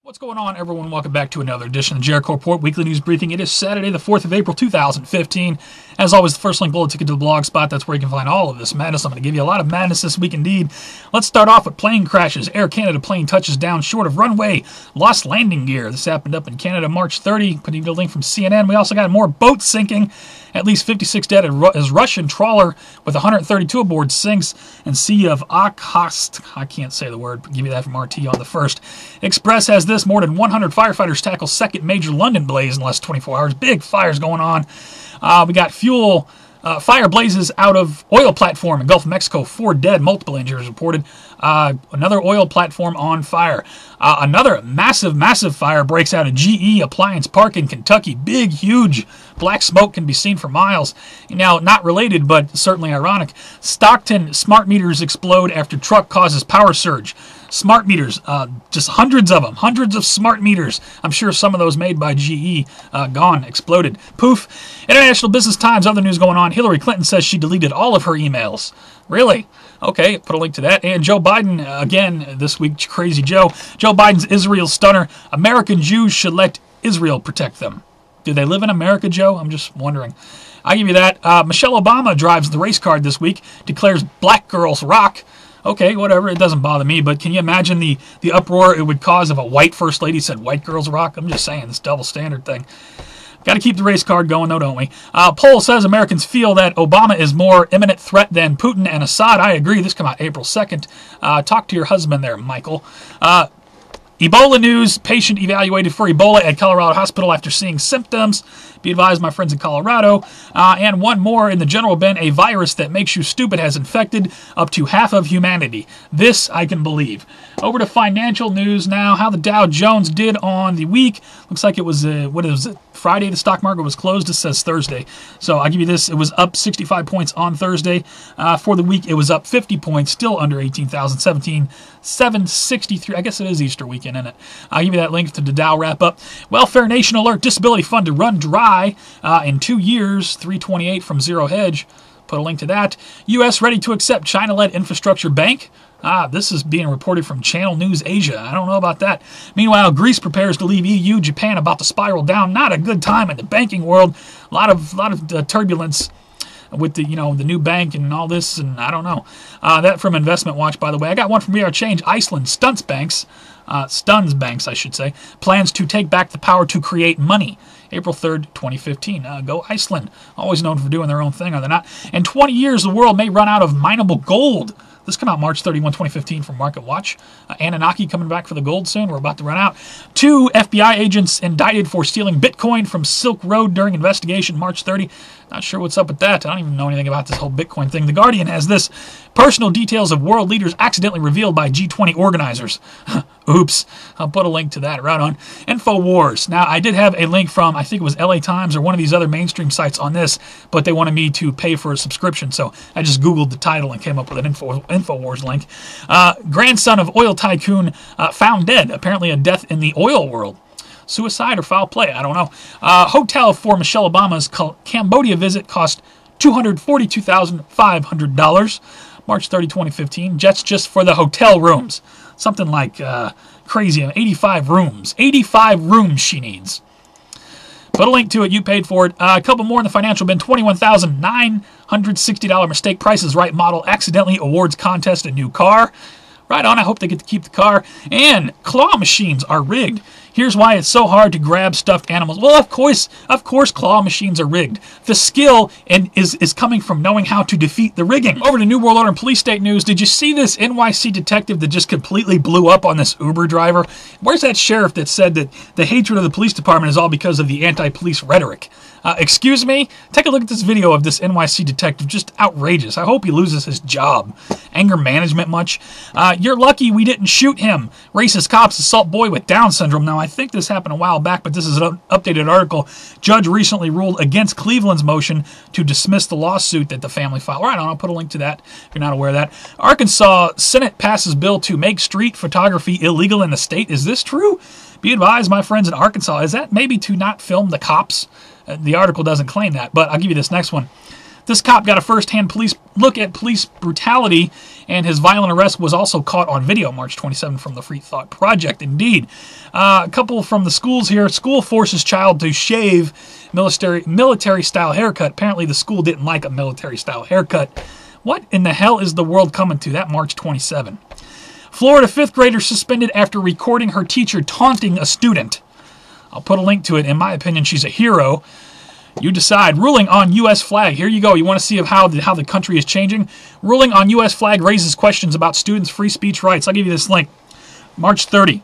What's going on, everyone? Welcome back to another edition of the Jericho Report Weekly News Briefing. It is Saturday, the 4th of April, 2015. As always, the first link below, ticket to the Blogspot. That's where you can find all of this madness. I'm going to give you a lot of madness this week indeed. Let's start off with plane crashes. Air Canada plane touches down short of runway. Lost landing gear. This happened up in Canada March 30. Putting you a link from CNN. We also got more boats sinking. At least 56 dead as Russian trawler with 132 aboard sinks and Sea of Okhotsk. I can't say the word, but give you that from RT on the first. Express has this. More than 100 firefighters tackle second major London blaze in less than 24 hours. Big fires going on. We got fire blazes out of oil platform in Gulf of Mexico. 4 dead, multiple injuries reported. Another oil platform on fire. Another massive fire breaks out at GE Appliance Park in Kentucky. Big, huge black smoke can be seen for miles. Now, not related, but certainly ironic. Stockton smart meters explode after truck causes power surge. Smart meters, just hundreds of them, hundreds of smart meters. I'm sure some of those made by GE, gone, exploded. Poof. International Business Times, other news going on. Hillary Clinton says she deleted all of her emails. Really? Okay, put a link to that. And Joe Biden, again, this week, Crazy Joe. Joe Biden's Israel stunner. American Jews should let Israel protect them. Do they live in America, Joe? I'm just wondering. I'll give you that. Michelle Obama drives the race card this week, declares black girls rock. Okay, whatever, it doesn't bother me, but can you imagine the uproar it would cause if a white first lady said white girls rock? I'm just saying, this double standard thing. Got to keep the race card going, though, don't we? Poll says Americans feel that Obama is more imminent threat than Putin and Assad. I agree. This came out April 2nd. Talk to your husband there, Michael. Ebola news. Patient evaluated for Ebola at Colorado Hospital after seeing symptoms. Be advised, my friends in Colorado. And one more in the general bin. A virus that makes you stupid has infected up to half of humanity. This I can believe. Over to financial news now. How the Dow Jones did on the week. Looks like it was, Friday the stock market was closed. It says Thursday. So I'll give you this. It was up 65 points on Thursday. For the week, it was up 50 points. Still under 18,000. 17,763. I guess it is Easter weekend, isn't it? I'll give you that link to the Dow wrap-up. Welfare Nation alert. Disability fund to run dry in 2 years. 328 from Zero Hedge. Put a link to that. U.S. ready to accept China-led infrastructure bank. This is being reported from Channel News Asia. I don't know about that. Meanwhile, Greece prepares to leave EU. Japan about to spiral down. Not a good time in the banking world. A lot of turbulence with the the new bank and all this, and I don't know. That from Investment Watch, by the way. I got one from We Are Change. Iceland stuns banks, I should say, plans to take back the power to create money. April 3rd, 2015. Go Iceland. Always known for doing their own thing, are they not? In 20 years, the world may run out of mineable gold. This came out March 31, 2015 from Market Watch. Anunnaki coming back for the gold soon. We're about to run out. 2 FBI agents indicted for stealing Bitcoin from Silk Road during investigation March 30. Not sure what's up with that. I don't even know anything about this whole Bitcoin thing. The Guardian has this. Personal details of world leaders accidentally revealed by G20 organizers. Oops. I'll put a link to that right on. InfoWars. Now, I did have a link from, I think it was LA Times or one of these other mainstream sites on this, but they wanted me to pay for a subscription, so I just Googled the title and came up with an InfoWars link. Grandson of oil tycoon found dead. Apparently a death in the oil world. Suicide or foul play? I don't know. Hotel for Michelle Obama's Cambodia visit cost $242,500. March 30, 2015. Jets just for the hotel rooms. Something like crazy. 85 rooms. 85 rooms she needs. Put a link to it. You paid for it. A couple more in the financial bin. $21,960 mistake. Price is Right model accidentally awards contest a new car. Right on. I hope they get to keep the car. And claw machines are rigged. Here's why it's so hard to grab stuffed animals. Well, of course, claw machines are rigged. The skill is coming from knowing how to defeat the rigging. Over to New World Order and Police State News. Did you see this NYC detective that just completely blew up on this Uber driver? Where's that sheriff that said that the hatred of the police department is all because of the anti-police rhetoric? Excuse me? Take a look at this video of this NYC detective. Just outrageous. I hope he loses his job. Anger management much? You're lucky we didn't shoot him. Racist cops assault boy with Down syndrome. Now, I think this happened a while back, but this is an updated article. Judge recently ruled against Cleveland's motion to dismiss the lawsuit that the family filed. Right on, I'll put a link to that if you're not aware of that. Arkansas Senate passes bill to make street photography illegal in the state. Is this true? Be advised, my friends in Arkansas, is that maybe to not film the cops? The article doesn't claim that, but I'll give you this next one. This cop got a first-hand look at police brutality, and his violent arrest was also caught on video March 27 from the Free Thought Project. Indeed. A couple from the schools here. School forces child to shave military-style haircut. Apparently the school didn't like a military-style haircut. What in the hell is the world coming to? That March 27. Florida 5th grader suspended after recording her teacher taunting a student. I'll put a link to it. In my opinion, she's a hero. You decide. Ruling on U.S. flag. Here you go. You want to see how the country is changing? Ruling on U.S. flag raises questions about students' free speech rights. I'll give you this link. March 30.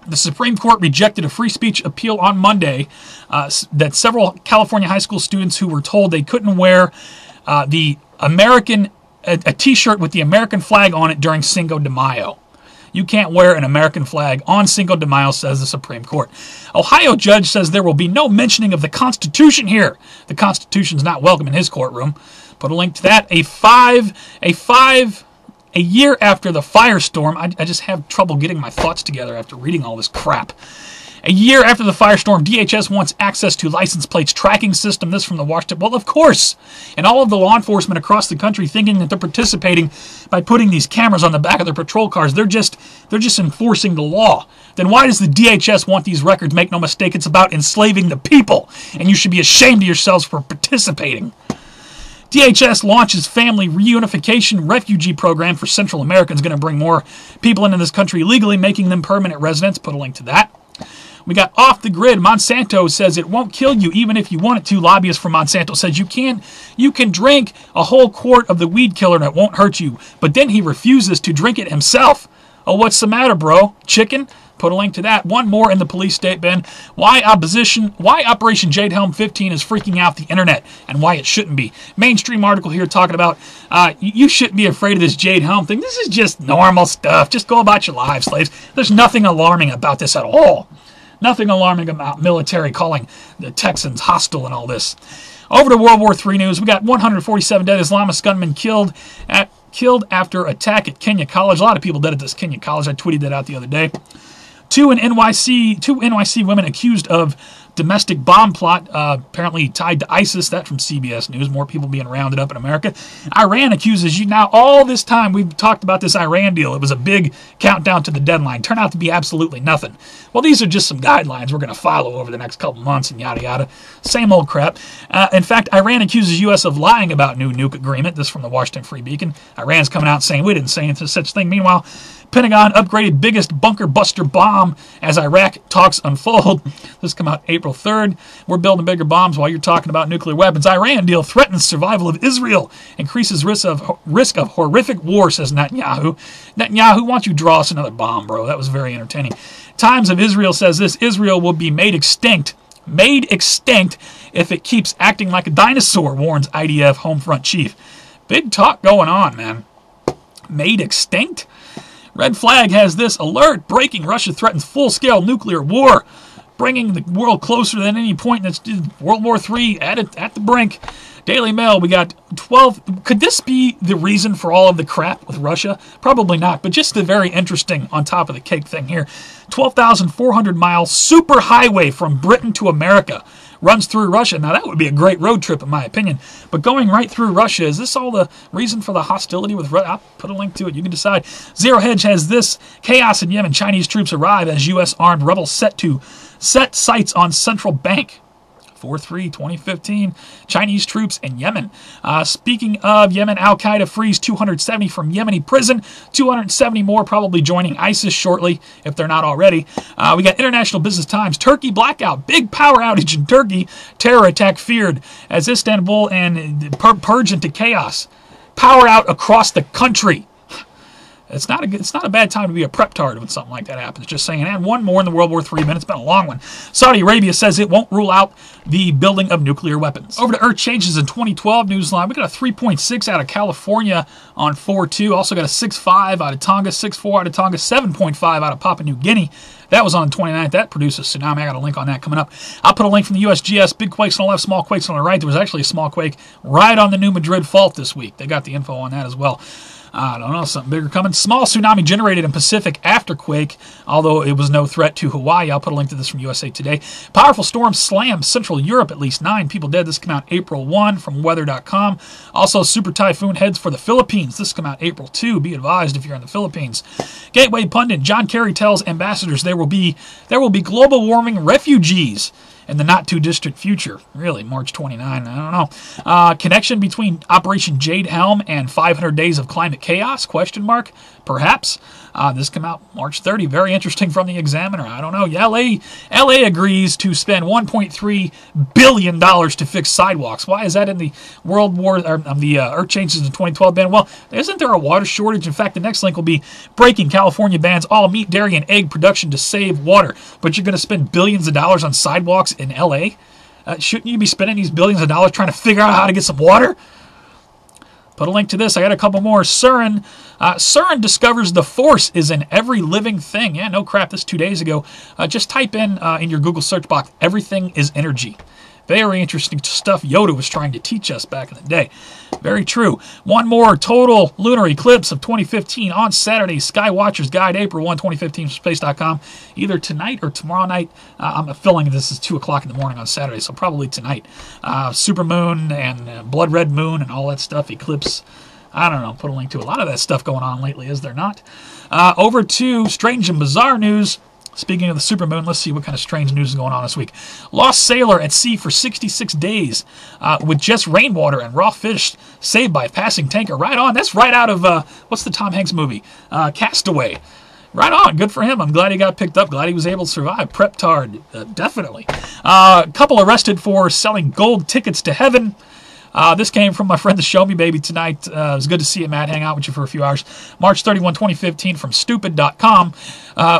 The Supreme Court rejected a free speech appeal on Monday that several California high school students who were told they couldn't wear a T-shirt with the American flag on it during Cinco de Mayo. You can't wear an American flag on Cinco de Mayo, says the Supreme Court. Ohio judge says there will be no mentioning of the Constitution here. The Constitution's not welcome in his courtroom. Put a link to that. A year after the firestorm, I just have trouble getting my thoughts together after reading all this crap. A year after the firestorm, DHS wants access to license plates tracking system. This from the Washington. Well, of course. And all of the law enforcement across the country thinking that they're participating by putting these cameras on the back of their patrol cars. They're just enforcing the law. Then why does the DHS want these records? Make no mistake, it's about enslaving the people. And you should be ashamed of yourselves for participating. DHS launches family reunification refugee program for Central Americans. Going to bring more people into this country legally, making them permanent residents. Put a link to that. We got off the grid. Monsanto says it won't kill you even if you want it to. Lobbyist for Monsanto says you can drink a whole quart of the weed killer and it won't hurt you. But then he refuses to drink it himself. Oh, what's the matter, bro? Chicken? Put a link to that. One more in the police statement. Why Operation Jade Helm 15 is freaking out the internet and why it shouldn't be. Mainstream article here talking about you shouldn't be afraid of this Jade Helm thing. This is just normal stuff. Just go about your lives, slaves. There's nothing alarming about this at all. Nothing alarming about military calling the Texans hostile and all this. Over to World War III news. We got 147 dead Islamist gunmen killed after attack at Kenya College. A lot of people dead at this Kenya College. I tweeted that out the other day. Two NYC women accused of domestic bomb plot, apparently tied to ISIS. That from CBS News. More people being rounded up in America. Iran accuses you. Now, all this time we've talked about this Iran deal. It was a big countdown to the deadline. Turned out to be absolutely nothing. Well, these are just some guidelines we're going to follow over the next couple months and yada yada. Same old crap. In fact, Iran accuses U.S. of lying about new nuke agreement. This from the Washington Free Beacon. Iran's coming out saying we didn't say such thing. Meanwhile, Pentagon upgraded biggest bunker buster bomb as Iraq talks unfold. This come out April 3rd. We're building bigger bombs while you're talking about nuclear weapons. Iran deal threatens survival of Israel. Increases risk of horrific war, says Netanyahu. Netanyahu, why don't you draw us another bomb, bro? That was very entertaining. Times of Israel says this. Israel will be made extinct if it keeps acting like a dinosaur, warns IDF home front chief. Big talk going on, man. Made extinct? Red Flag has this alert. Breaking. Russia threatens full-scale nuclear war, bringing the world closer than any point. That's World War III at the brink. Daily Mail, we got 12. Could this be the reason for all of the crap with Russia? Probably not, but just the very interesting on top of the cake thing here. 12,400-mile superhighway from Britain to America runs through Russia. Now, that would be a great road trip, in my opinion. But going right through Russia, is this all the reason for the hostility with Russia? I'll put a link to it. You can decide. Zero Hedge has this. Chaos in Yemen. Chinese troops arrive as U.S. armed rebels set sights on central bank. 4/3/2015. Chinese troops in Yemen. Speaking of Yemen, Al-Qaeda frees 270 from Yemeni prison. 270 more probably joining ISIS shortly, if they're not already. We got International Business Times. Turkey blackout. Big power outage in Turkey. Terror attack feared as Istanbul and purge into chaos. Power out across the country. It's not a bad time to be a prep-tard when something like that happens. Just saying. And one more in the World War III minute. It's been a long one. Saudi Arabia says it won't rule out the building of nuclear weapons. Over to Earth changes in 2012 Newsline. We got a 3.6 out of California on 4/2. Also got a 6.5 out of Tonga, 6.4 out of Tonga, 7.5 out of Papua New Guinea. That was on the 29th. That produced a tsunami. I got a link on that coming up. I'll put a link from the USGS. Big quakes on the left, small quakes on the right. There was actually a small quake right on the New Madrid Fault this week. They got the info on that as well. I don't know, something bigger coming. Small tsunami generated in Pacific after quake, although it was no threat to Hawaii. I'll put a link to this from USA Today. Powerful storm slams Central Europe, at least 9 people dead. This came out April 1 from weather.com. Also, super typhoon heads for the Philippines. This came out April 2. Be advised if you're in the Philippines. Gateway pundit John Kerry tells ambassadors there will be global warming refugees in the not-too-distant future. Really, March 29, I don't know. Connection between Operation Jade Helm and 500 Days of Climate Chaos? Question mark? Perhaps. This came out March 30. Very interesting from the Examiner. I don't know. LA agrees to spend $1.3 billion to fix sidewalks. Why is that in the Earth Changes in 2012 ban? Well, isn't there a water shortage? In fact, the next link will be breaking California bans all meat, dairy, and egg production to save water. But you're going to spend billions of dollars on sidewalks in LA? Shouldn't you be spending these billions of dollars trying to figure out how to get some water? Put a link to this. I got a couple more. CERN discovers the Force is in every living thing. Yeah, no crap. This 2 days ago. Just type in your Google search box, everything is energy. Very interesting stuff Yoda was trying to teach us back in the day. Very true. One more total lunar eclipse of 2015 on Saturday. Skywatcher's Guide, April 1, 2015, space.com. Either tonight or tomorrow night. I'm filming this is 2 o'clock in the morning on Saturday, so probably tonight. Supermoon and blood red moon and all that stuff. Eclipse. I don't know. Put a link to a lot of that stuff going on lately, is there not? Over to strange and bizarre news. Speaking of the supermoon, let's see what kind of strange news is going on this week. Lost sailor at sea for 66 days with just rainwater and raw fish saved by passing tanker. Right on. That's right out of, what's the Tom Hanks movie? Castaway. Right on. Good for him. I'm glad he got picked up. Glad he was able to survive. Prep-tard. Definitely. Couple arrested for selling gold tickets to heaven. This came from my friend the Show Me Baby tonight. It was good to see you, Matt. Hang out with you for a few hours. March 31, 2015 from stupid.com.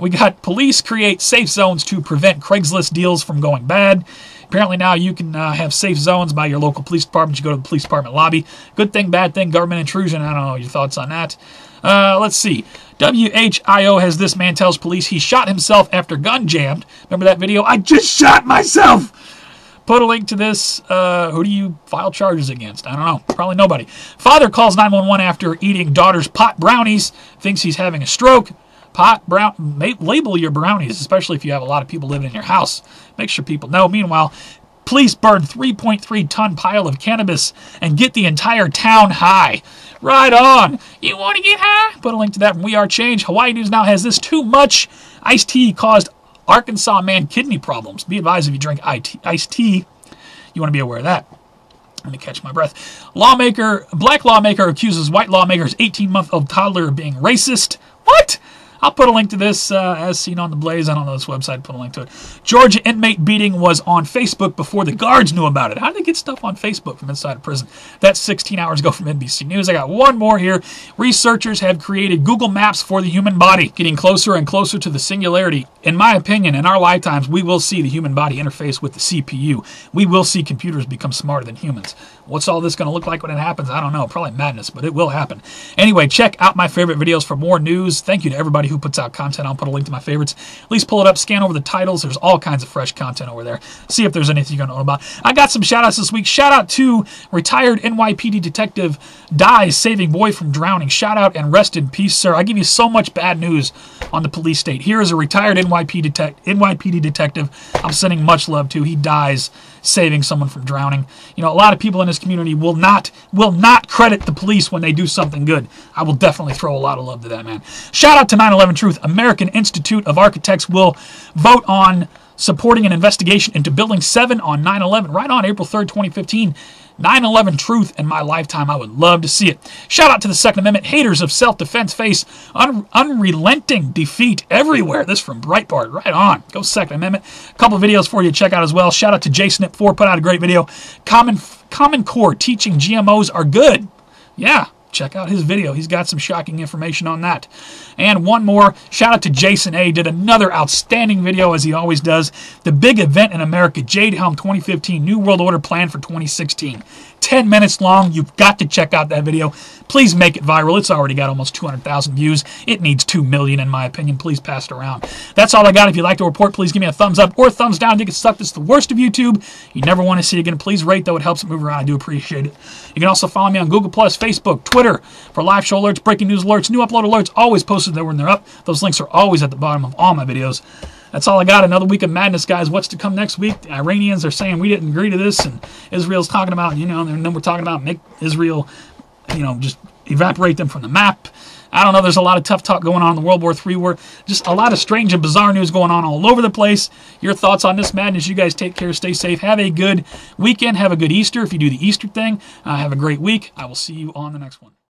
We got police create safe zones to prevent Craigslist deals from going bad. Apparently now you can have safe zones by your local police department. You go to the police department lobby. Good thing, bad thing, government intrusion. I don't know your thoughts on that. Let's see. WHIO has this man tells police he shot himself after gun jammed. Remember that video? I just shot myself! Put a link to this. Who do you file charges against? I don't know. Probably nobody. Father calls 911 after eating daughter's pot brownies. Thinks he's having a stroke. Label your brownies, especially if you have a lot of people living in your house. Make sure people know. Meanwhile, police burn 3.3-ton pile of cannabis and get the entire town high. Right on. You want to get high? Put a link to that from We Are Change. Hawaii News Now has this. Too much iced tea caused Arkansas man kidney problems. Be advised if you drink iced tea, you want to be aware of that. Let me catch my breath. Black lawmaker accuses white lawmaker's 18-month-old toddler of being racist. What? I'll put a link to this as seen on the Blaze. I don't know this website. Put a link to it. Georgia inmate beating was on Facebook before the guards knew about it. How did they get stuff on Facebook from inside a prison? That's 16 hours ago from NBC News. I got one more here. Researchers have created Google Maps for the human body, getting closer and closer to the singularity. In my opinion, in our lifetimes, we will see the human body interface with the CPU. We will see computers become smarter than humans. What's all this going to look like when it happens? I don't know. Probably madness, but it will happen. Anyway, check out my favorite videos for more news. Thank you to everybody who puts out content. I'll put a link to my favorites. At least pull it up, scan over the titles. There's all kinds of fresh content over there. See if there's anything you're going to know about. I got some shout-outs this week. Shout-out to retired NYPD detective dies saving boy from drowning. Shout-out and rest in peace, sir. I give you so much bad news on the police state. Here is a retired NYPD detective I'm sending much love to. He dies saving someone from drowning. You know, a lot of people in this community will not credit the police when they do something good. I will definitely throw a lot of love to that man. Shout out to 9/11 Truth. American Institute of Architects will vote on supporting an investigation into Building 7 on 9/11. Right on April 3rd, 2015. 9/11 Truth in my lifetime. I would love to see it. Shout out to the Second Amendment. Haters of self-defense face unrelenting defeat everywhere. This from Breitbart. Right on. Go Second Amendment. A couple of videos for you to check out as well. Shout out to JSNIP4. Put out a great video. Common Core teaching GMOs are good. Yeah. Check out his video. He's got some shocking information on that. And one more. Shout out to Jason A. Did another outstanding video, as he always does. The big event in America, Jade Helm 2015, New World Order plan for 2016. 10 minutes long. You've got to check out that video. Please make it viral. It's already got almost 200,000 views. It needs 2 million, in my opinion. Please pass it around. That's all I got. If you like the report, please give me a thumbs up or a thumbs down. If you get stuck, this is the worst of YouTube. You never want to see it again. Please rate, though. It helps it move around. I do appreciate it. You can also follow me on Google+, Facebook, Twitter for live show alerts, breaking news alerts, new upload alerts, always posted there when they're up. Those links are always at the bottom of all my videos. That's all I got. Another week of madness, guys. What's to come next week? The Iranians are saying we didn't agree to this, and Israel's talking about, and then we're talking about make Israel, just evaporate them from the map. I don't know. There's a lot of tough talk going on in the World War III war. Just a lot of strange and bizarre news going on all over the place. Your thoughts on this madness? You guys take care. Stay safe. Have a good weekend. Have a good Easter if you do the Easter thing. Have a great week. I will see you on the next one.